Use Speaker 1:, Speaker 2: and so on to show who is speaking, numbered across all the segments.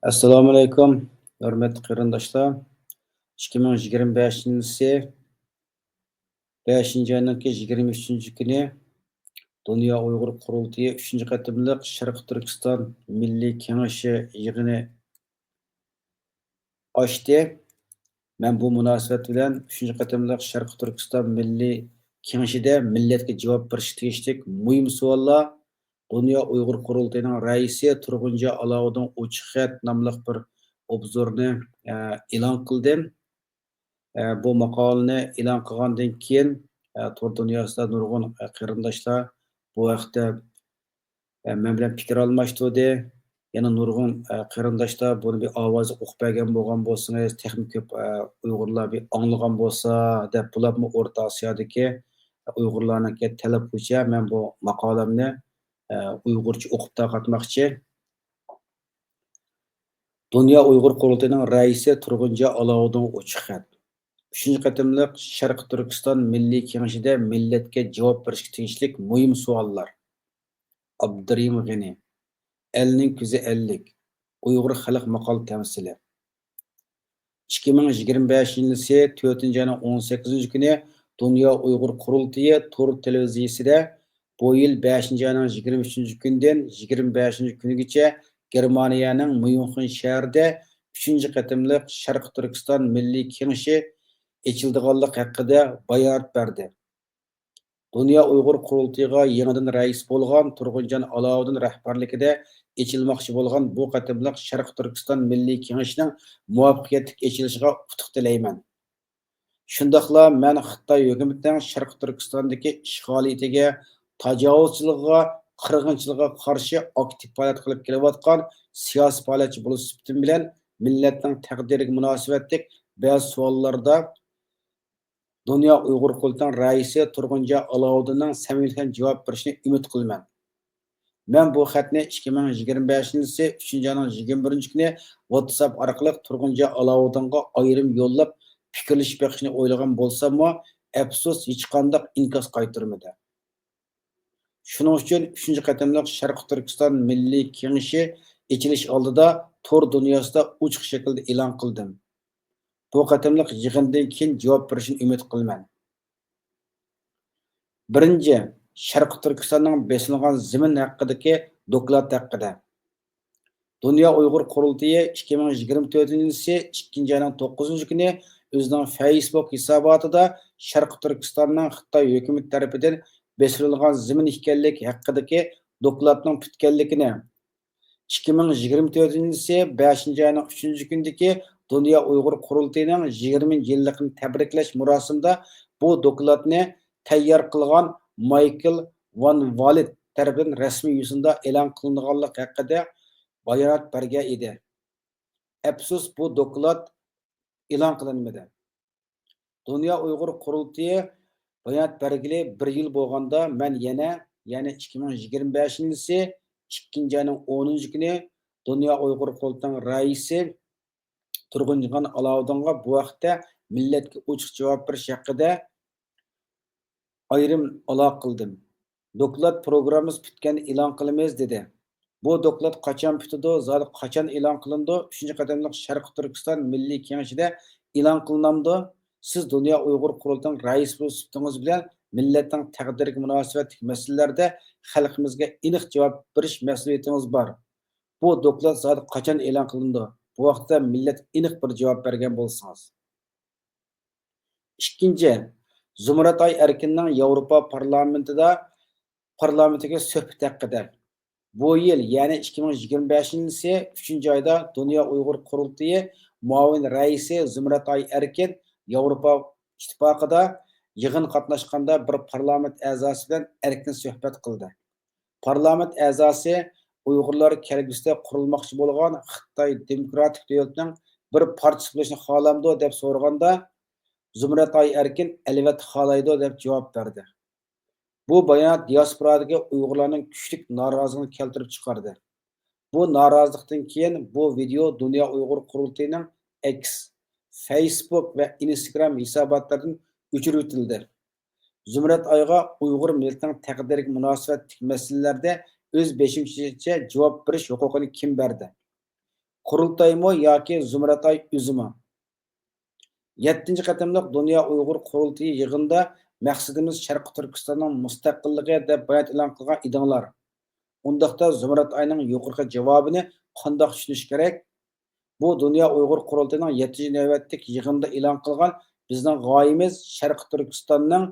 Speaker 1: Assalomu alaykum, hurmatli qarindoshlar. 2025-yil 5-oyning 23-kuni Dunyo Uyg'ur qurultiyi 3-qatimliq Sharq Turkiston Milliy Kengashi yig'ini ochdi. Men bu munosabat bilan 3-qatimliq Sharq Turkiston Milliy Kengashida millatga javob berish tegishli muhim savollar Dunyo Uyg'ur qurultiyining raisi Turg'unjon Alovning ochiq xat nomli bir obzorni e'lon qildi. Bu maqolani e'lon qilgandan keyin Tor dunyosida nurg'un qarindoshlar bu haqda men bilan fikr almashtirdi. Yana nurg'un qarindoshlar buni bir ovozli o'qib bergan bo'lgan bo'lsangiz, texnik ko'p Uyg'urlar bir anglagan bo'lsa deb bularni O'rta Osiyodagi Uyg'urlarniki talab bo'yicha men bu maqolamni Uyg'urcha o'qib tarqatmoqchi. Dunyo Uyg'ur qurultiyining raisi Turg'unjon Alovning ochiq xat. 3-qatimliq Sharq Turkiston Milliy Kengashida millatga javob berishga tegishli muhim savollar. Abdurim G'ani. Elning ko'zi ellik. Uyg'ur xalq maqol tamsili. 2025-yil 4-oyning 18-kuni Dunyo Uyg'ur qurultiyi Tor televiziyasida bu yil 5-oyning 23-kundan 25-kunigacha Germaniyaning Myunxen shahrida 3-qatimliq Sharq Turkiston Milliy Kengashi echildiganlik haqida bayonot berdi. Dunyo Uyg'ur qurultiyiga yangidan rais bo'lgan Turg'unjon Alovning rahbarligida echilmoqchi bo'lgan bu qatimliq Sharq Turkiston Milliy Kengashining muvaffaqiyatli echilishiga utuq tilayman. Shundaqla men Xitoy hukumatining Sharq Turkistondagi ishg'oliyatiga, tajovuzchiligiga, qirg'inchiligiga qarshi aktiv faoliyat qilib kelayotgan siyosiy faoliyatchi bo'lish sifatim bilan millatning taqdiriga munosabatlik ba'zi savollarda Dunyo Uyg'ur qurultiyining raisi Turg'unjon Alovning samimiy javob berishini umid qilaman. Men bu xatni 2025-yil 3-oyning 21-kuni WhatsApp orqali Turg'unjon Alovga ayrim yo'llab fikrlashib beqishni o'ylagan bo'lsam-mu, afsus hech qanday inkos qaytarmadi. Shuning uchun 3-qatimliq Sharq Turkiston Milliy Kengashi echilish oldida Tor dunyosida ochiq shaklda e'lon qildim. Bu qatimliq yig'indan keyin javob berishini umid qilaman. Birinchi, Sharq Turkistonning besilgan zamin haqidagi doklad haqida. Dunyo Uyg'ur qurultiyi 2024-yil 2-oyning 9-kuni o'zining Facebook hisobotida Sharq Turkistonning Xitoy hukumati tomonidan besilgan zamin ekanligi haqidagi dokladning bitganligini 2024-yil 5-oyning 3-kunidagi Dunyo Uyg'ur qurultiyining 20-yilligini tabriklash marosimida bu dokladni tayyor qilgan Michael Van Walid tomonidan rasmiy yuzida e'lon qilinganlik haqida bayonot bergan edi. Afsus bu doklad e'lon qilinmadi. Dunyo Uyg'ur qurultiyi bayonot bergili 1 yil bo'lganda men ya'ni 2025-yil 2-oyning 10-kuni Dunyo Uyg'ur qurultiyining raisi Turg'unjon Alovga bu vaqtda millatga ochiq javob berish haqida ayrim aloqa qildim. Doklad programmamiz bitgan e'lon qilamiz dedi. Bu doklad qachon bitadi, zodi qachon e'lon qilindi? 3-qatimliq Sharq Turkiston Milliy Kengashida e'lon qilinamdi. Siz Dunyo Uyg'ur qurultiyining raisi bo'lsangiz bilan millatning taqdiriga munosabatli masalalarda xalqimizga aniq javob berish mas'uliyatingiz bor. Bu doklad zodi qachon e'lon qilindi? Bu vaqtda millat aniq bir javob bergan bo'lsangiz. Ikkinchi, Zumratay Erkinning Yevropa parlamentiga suhbat haqida. Bu yil, ya'ni 2025-yil 3-oyda Dunyo Uyg'ur qurultiyi muavin raisi Zumratay Erkin Yevropa ittifoqida yig'in qatnashganda bir parlament a'zosi bilan erkin suhbat qildi. Parlament a'zosi Uyg'urlar kelgusida qurilmoqchi bo'lgan Xitoy demokratik davlatining bir partiyasi bo'lishni xohlamdi deb so'raganda Zumratay Erkin albatta xohlaydi deb javob berdi. Bu bayonot diasporadagi Uyg'urlarning kuchli noroziligini keltirib chiqardi. Bu norozilikdan keyin bu video Dunyo Uyg'ur qurultiyining X, Facebook va Instagram hisobotlaridan o'chirib o'tildi. Zumrat ayga Uyg'ur millatining taqdiriga munosabatli masalalarda o'z beshimchicha javob berish huquqini kim berdi? Qurultaymi yoki Zumratay üzümü? 7. qatimliq Dünya Uyg'ur qurultayı yig'inida maqsadimiz Sharq Turkistonning mustaqilligi deb bayat e'lon qilgan edinglar. Undaqda Zumratayning yuqorqi javobini qandoq tushunish kerak? Bu Dünya Uyg'ur qurultayining 7. navbatlik yig'inida e'lon qilgan bizning g'oyamiz Sharq Turkistonning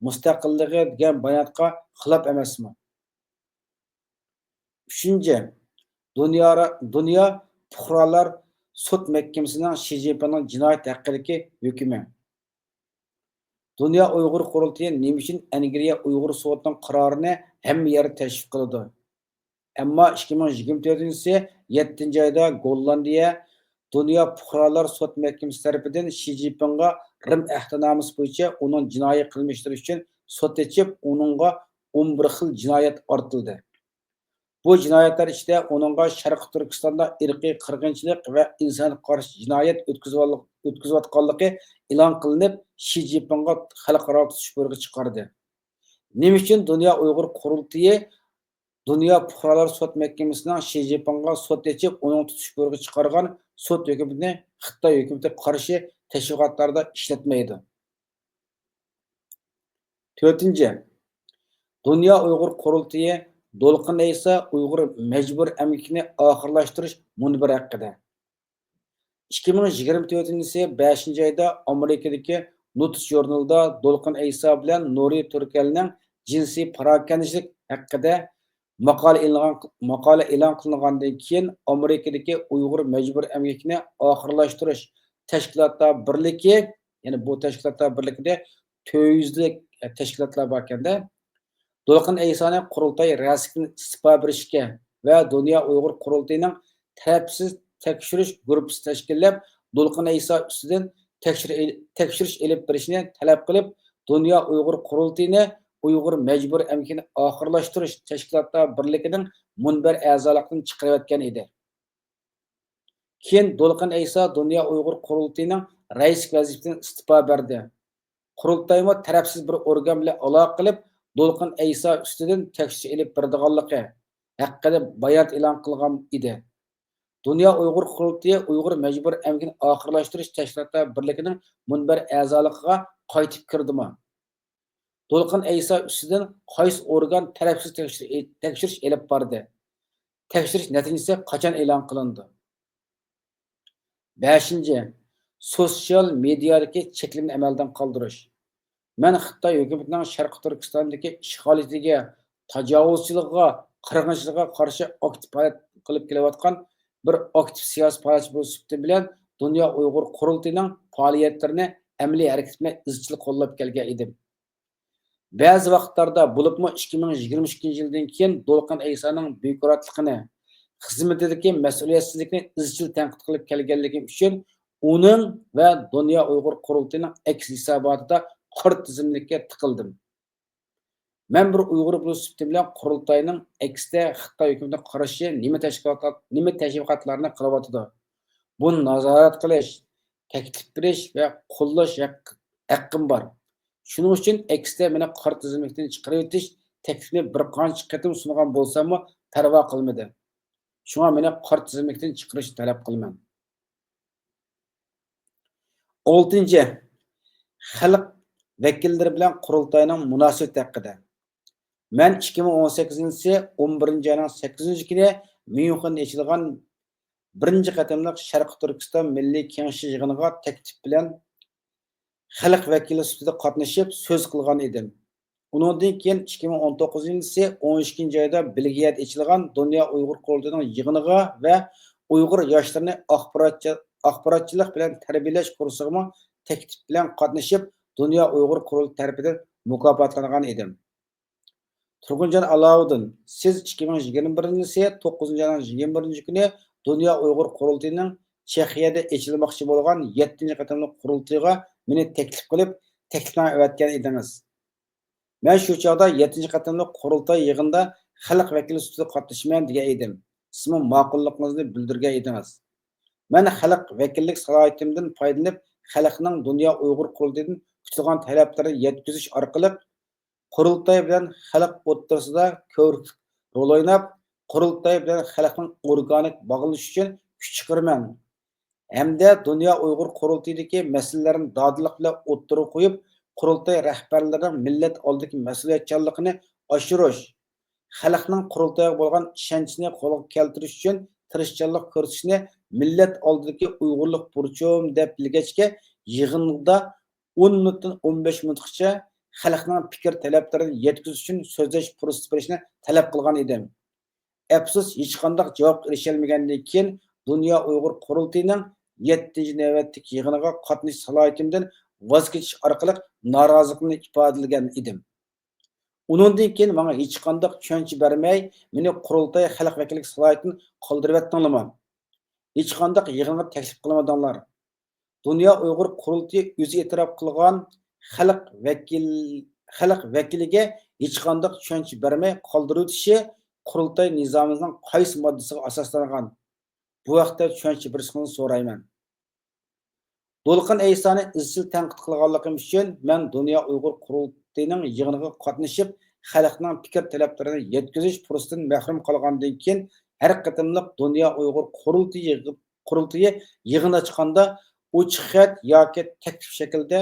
Speaker 1: mustaqilligi degan bayonotga xilof emasmi? 3. Dünya Fuqarolar sud mahkamasining Xi Jinpingning jinoyat haqidagi hukmi. Dünya Uyg'ur qurultayi nima uchun Angriya Uyg'ur sudining qarorini hamma yerda tashviq qiladi? Ammo 2024-yil 7-oyda Gollandiya Dünya Fuqarolar sud mahkamasi tarafidan Xi Jinpingga Rim ahdnomasi bo'yicha uning jinoiy qilmishlari uchun sud ochib, uningga 11 xil jinoyat ortildi. Bu jinoyatlar ichida uningga Sharq Turkistonda irqiy qirg'inchilik va insonga qarshi jinoyat o'tkazayotganligi e'lon qilinib, Xi Jinpingga xalqaro tutish buyrug'i chiqardi. Nima uchun Dünya Uyg'ur qurultayi Dünya Fuqarolar sud mahkamasining Xi Jinpingga sud ochib, uning tutish buyrug'i chiqargan sud hukumatini Xitoy hukumatiga qarshi tashviqotlarda ishlatmaydi? 4. Dünya Uyg'ur qurultayi Dolqin esa Uyg'ur majbur emgikini oxirlashtirish munbiri haqida. 2024-yil 5-oyda Amerikadagi Nuts jurnalida Dolqin Aysa bilan Nuri Turkalning jinsiy parakandalik haqida maqola e'lon qilingandan keyin Amerikadagi Uyg'ur majbur emgikini oxirlashtirish tashkilotlar birligi, ya'ni bu tashkilotlar birligida 400 lik tashkilotlar bor ekanda, Dolqin Aysani qurultay rasmiy istifa berishga va Dünya Uyg'ur qurultayining tarafsiz tekshirish guruhi tashkillab, Dolqin Aysa ustidan tekshirish elib berishni talab qilib, Dünya Uyg'ur qurultayini Uyg'ur majbur emgikini oxirlashtirish tashkilotlar birligining munbar a'zoligidan chiqarayotgan edi. Keyin Dolqin Aysa Dünya Uyg'ur qurultayining rais vazifasidan istifa berdi. Qurultaymi tarafsiz bir organ bilan aloqa qilib, Dolqin Aysa ustidan tekshirish elib berdiganligi haqida bayonot e'lon qilgan edi. Dünya Uyg'ur qurultayi Uyg'ur majbur emgikini oxirlashtirish tashkilotlar birligining munbar a'zoligiga qaytib kirdimi? Dolqin Aysa ustidan qaysi organ tarafsiz tekshirish elib bordi? Tekshirish natijasi qachon e'lon qilindi? 5. Sotsial mediadagi cheklovni amaldan qoldirish. Men Xitoy hukumatining Sharq Turkistondagi ishg'oliyatiga, tajovuzchiligiga, qirg'inchiligiga qarshi aktiv faoliyat qilib kelayotgan bir aktiv siyosiy faoliyatchi bo'lib bilan Dünya Uyg'ur qurultayining faoliyatlarini amaliy harakat bilan izchil qo'llab kelgan edim. Ba'zi vaqtlarda bo'libmi 2022-yildan keyin Dolqin Aysaning buyukratligini, xizmatidagi mas'uliyatsizlikni izchil tanqid qilib kelganligi uchun uning va Dünya Uyg'ur qurultayining aks hisobotida qor tizimlikka tiqildim. Men bir Uyg'ur bo'lib bilan qurultayning aksda Xitoy hukumatiga qarshi nima tashviqotlarni qilyotdi? Buni nazorat qilish, taklif berish va qo'llash haqqim bor. Shuning uchun aksda meni qor tizimlikdan chiqarib o'tish taklifini bir qancha qatim sungan bo'lsam-mu parvo qilmadi. Shunga meni qor tizimlikdan chiqarishni talab qilaman. 6. Xalq vakillari bilan qurultayning munosabati haqida. Men 2018-yil 11-oyning 8-kuni Myunxenda ochilgan 1-qatimliq Sharq Turkiston Milliy Kengashi yig'iniga taklif bilan xalq vakili sifatida qatnashib so'z qilgan edim. Undan keyin 2019-yil 12-oyda Belgiyada ochilgan Dünya Uyg'ur qurultayining yig'iniga va Uyg'ur yoshlarini axborotchilik bilan tarbiyalash kursiga taklif bilan qatnashib Dünya Uyg'ur qurultayi tarafidan mukofotlangan edim. Turg'unjon Alovuddin, siz 2021-yil 9-oyning 21-kuni Dünya Uyg'ur qurultayining Chexiyada ochilmoqchi bo'lgan 7-qatimliq qurultayiga meni taklif qilib, taklifnoma avatgan edingiz. Men shu chog'da 7-qatimliq qurultay yig'inida xalq vakili sifatida qatnashmayman degan edim. Siz ma'qulligingizni bildirgan edingiz. Men xalq vakillik salohiyatimdan foydalanib, xalqning Dünya Uyg'ur qurultayidan kutilgan talablarini yetkazish orqali qurultay bilan xalq o'rtasida ko'rlik rol o'ynab, qurultay bilan xalqning organik bog'lanishi uchun kuch chiqaraman hamda Dunyo Uyg'ur qurultayidagi masalalarni dodliq bilan o'ttirib qo'yib, qurultay rahbarlarining millat oldidagi mas'uliyatchanligini oshirish, xalqning qurultayga bo'lgan ishonchini qo'lga keltirish uchun tirishchanlik ko'rsatishni millat oldidagi Uyg'urlik burchum deb bilgachga yig'inda 10 minutdan 15 minutgacha xalqning fikr talablarini yetkazish uchun so'zlash fursati berishni talab qilgan edim. Afsus, hech qanday javob erisholmagandan keyin Dunyo Uyg'ur qurultayining 7-ci navbatdagi yig'iniga qatnashish salohiyatimdan voz kechish orqali noroziligimni ifodalagan edim. Undan keyin menga hech qanday tushuncha bermay, meni qurultay xalq vakillik salohiyatini qoldirib etdinglarmi? Hech qanday yig'inga taklif qilmadinglar. Dunyo Uyg'ur qurultayi o'zi e'tirof qilgan xalq vakiliga hech qanday tushuncha bermay qoldirilishi qurultay nizomimizning qaysi moddasiga asoslangan? Bu vaqtda tushuncha berishingizni so'rayman. Dolqin Aysani izchil tanqid qilganligim uchun men Dunyo Uyg'ur qurultayining yig'iniga qatnashib, xalqning fikr talablarini yetkazish fursatidan mahrum qolgandan keyin har qatimliq Dunyo Uyg'ur qurultayi yig'ini chiqqanda ochiq xat yoki taklif shaklida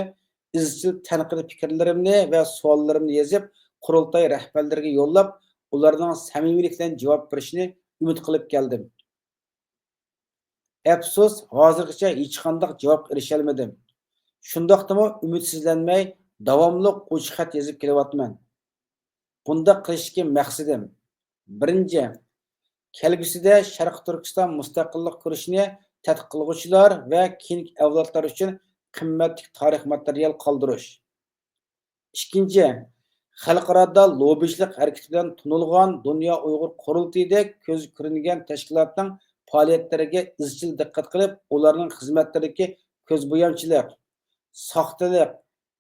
Speaker 1: izchil tanqidiy fikrlarimni va savollarimni yozib, qurultay rahbarlariga yo'llab, ularning samimiylik bilan javob berishini umid qilib keldim. Afsus, hozirgacha hech qanday javob erisholmadim. Shundaqdimi umidsizlanmay, davomli ochiq xat yozib kelyapman. Bunda qilishga maqsadim: birinchi, kelgusida Sharq Turkiston mustaqillik kurashini tadqiq qiluvchilar va keyingi avlodlar uchun qimmatli tarix material qoldirish. Ikkinchi, xalqaro lobbichilik harakati bilan tunilgan Dunyo Uyg'ur qurultayidek ko'z ko'ringan tashkilotning faoliyatlariga izchil diqqat qilib, ularning xizmatlaridagi ko'zbo'yamchilik, soxtalik,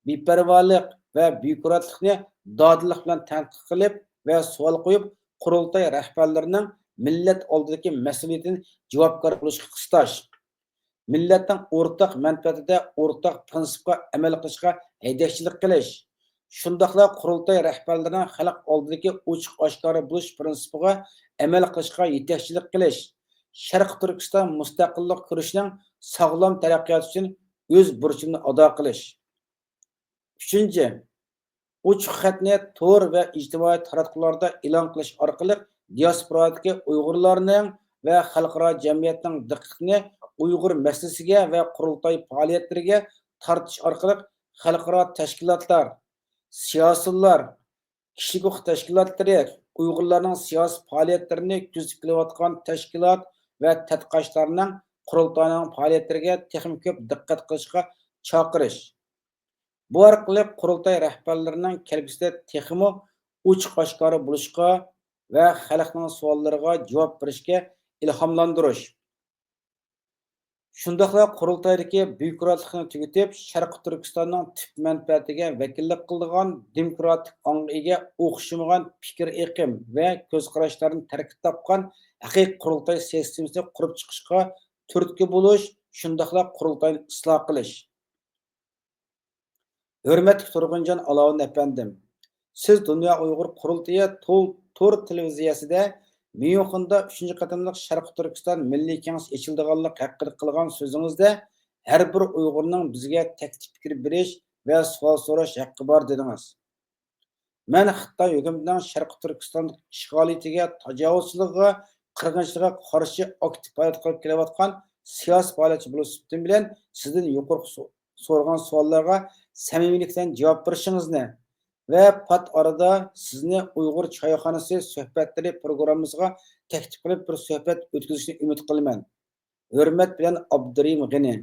Speaker 1: beparvolik va byurokratlikni dodliq bilan tanqid qilib va savol qo'yib, qurultay rahbarlarining millat oldidagi mas'uliyatini javobgar bo'lishga qistash, millatning o'rtaq manfaatida o'rtaq prinsipga amal qilishga haydakchilik qilish, shundaqla qurultay rahbarlarining xalq oldidagi ochiq oshkora bo'lish prinsipiga amal qilishga yetakchilik qilish, Sharq Turkiston mustaqillik kurashining sog'lom taraqqiyoti uchun o'z burchimni ado qilish. Uchinchi, ochiq xatni tor va ijtimoiy taratqularda e'lon qilish orqali diasporadagi Uyg'urlarning va xalqaro jamiyatning diqqatini Uyg'ur masalasiga va qurultay faoliyatlariga tortish orqali xalqaro tashkilotlar, siyosatchilar, kishilik huquq tashkilotlari, Uyg'urlarning siyosiy faoliyatlarini kuzatib kelayotgan tashkilot va tadqiqotchilarning qurultayning faoliyatlariga texnik ko'p diqqat qilishga chaqirish. Bu orqali qurultay rahbarlarining kelgusida texmo ochiq oshkora bo'lishga va xalqning savollariga javob berishga ilhomlantirish. Shundaqla qurultaydagi byurokratlikni tugatib, Sharq Turkistonning tip manfaatiga vakillik qiladigan demokratik ong'iga o'xshamagan fikr eqim va ko'z qarashlarni tarkib topgan haqiqiy qurultay sistemasini qurib chiqishga turtki bo'lish, shundaqla qurultayni isloh qilish. Hürmetli Turg'unjon Alovun efendim, siz Dunyo Uyg'ur qurultayi to'r televiziyasida Myunxenda 3-chi qatimliq Sharq Turkiston Milliy Kengash ochildiganlik haqida qilgan so'zingizda har bir Uyg'urning bizga taklif fikr berish va savol so'rash haqqi bor dedingiz. Men Xitoy hukumatining Sharq Turkiston ishg'oliyatiga, tajovuzchiligiga, qirg'inchiligiga qarshi aktiv faoliyat qilib kelayotgan siyosiy faoliyatchi bo'lishim bilan sizdan yuqori so'rgan savollarga samimiylik bilan javob berishingizni ve pat arada sizni Uyg'ur choyxonasi suhbatlari programmamizga taklif qilib bir suhbat o'tkazishni umid qilaman. Hurmat bilan Abdurim G'ini.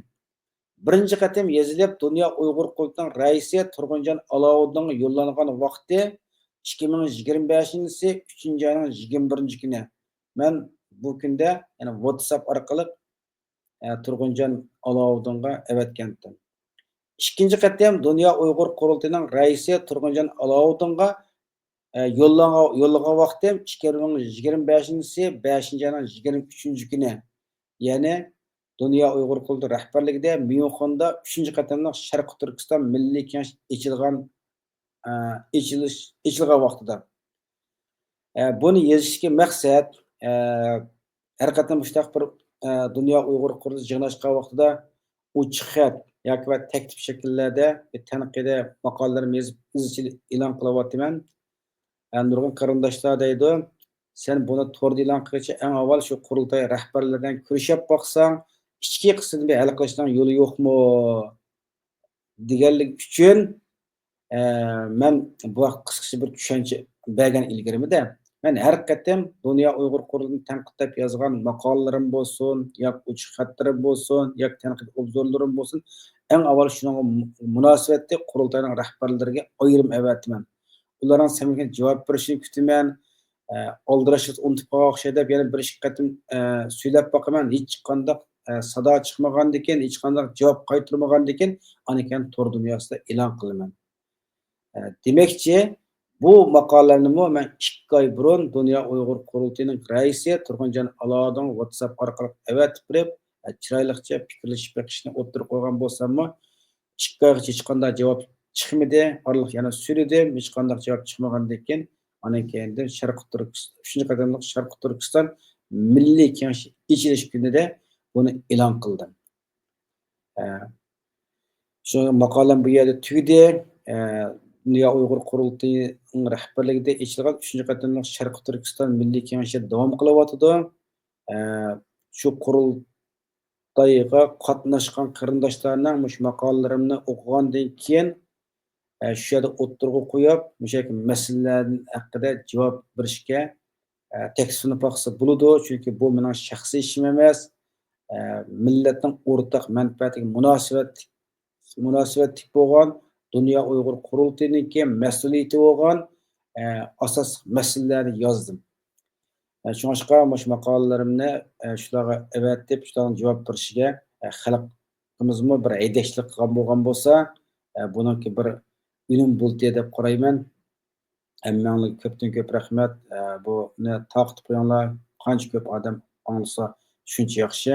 Speaker 1: Birinchi qatim yozilib Dunyo Uyg'ur qurultayining raisi Turg'unjon Alovudinga yo'llangan vaqti 2025-yil 3-oyning 21-kuni. Men bu kunda, ya'ni WhatsApp orqali Turg'unjon Alovudinga avatgandim. İkinci qatim Dunyo Uyg'ur qurultayining raisi Turg'unjon Alovudinga yo'llagan vaqtim 2025-yil 5-oyning 23-kuni. Ya'ni Dunyo Uyg'ur qurultayi rahbarligida Myunxenda 3-chi qatimliq Sharq Turkiston Milliy Kengash ochilgan vaqtida. Buni yozishga maqsad har qatim mushtaq bir Dünya Uyghur Quruluş yig'inlashgan vaqtida ochiq xat yoki va taklif shakllarda tanqidiy maqolalarni yozib izchil e'lon qilyaptiman. Nurg'un qarindoshlar deydi, sen buni to'g'ri e'lon qilishga eng avval shu qurultoy rahbarlaridan ko'rishib boqsang, ichki qismini hal qilishning yo'li yo'qmi deganlik uchun men bu qisqacha bir tushuncha bergan ilgarimida men har qatim Dunyo Uyg'ur Qurulini tanqidlab yozgan maqolalarim bo'lsin, yoki ochiq xatlarim bo'lsin, yoki tanqid obzorlarim bo'lsin, eng avval shunga munosabatli qurultayning rahbarlariga ayrim avatman. Ularning samimiy javob berishini kutaman. Oldirashni unutib qolgan o'xshaydi deb yana bir ikki qatim so'ylab boqaman. Hech qanday sado chiqmagandan keyin, hech qanday javob qaytarmagandan keyin, ana keyin tor dunyosida e'lon qilaman. Demakchi, bu maqolalarnimi men 2 oy burun Dunyo Uyg'ur Qurultayining raisi Turg'unjon Aladin WhatsApp orqali avatib berib, chiroyliqcha fikrlashib beqishni o'tirib qo'ygan bo'lsammi, 2 oygacha hech qanday javob chiqmadi. Oraliq yana so'radim, hech qanday javob chiqmagandan keyin, anan keyin Sharq Turkiston 3 qadamliq Sharq Turkiston Milliy Kengashi ichilish kunida buni e'lon qildim. Shu maqolam bu yerda tugadi. Dünya Uyg'ur Qurultayining rahbarligida ochilgan 3 qatimliq Sharq Turkiston Milliy Kengashi davom qilyotidi. Shu qurultoyga qatnashgan qarindoshlarning mush maqolalarimni o'qigandan keyin shu yerda o'tirg'i qo'yib, o'sha masalalar haqida javob berishga taklifini boqsa bo'ladi, chunki bu mening shaxsiy ishim emas. Millatning o'rtaq manfaatiga munosabatli bo'lgan Dunyo Uyg'ur Qurultayiniki mas'uliyati bo'lgan asos masalalarni yozdim. Shunga mush maqolalarimni shularga avatib, shularga javob berishiga xalqimizmi bir haydashlik qilgan bo'lgan bo'lsa, buniki bir ilm bo'ldi deb qarayman. Hammanglarga ko'pdan ko'p rahmat. Buni taqib qo'yinglar. Qancha ko'p odam anglasa shuncha yaxshi.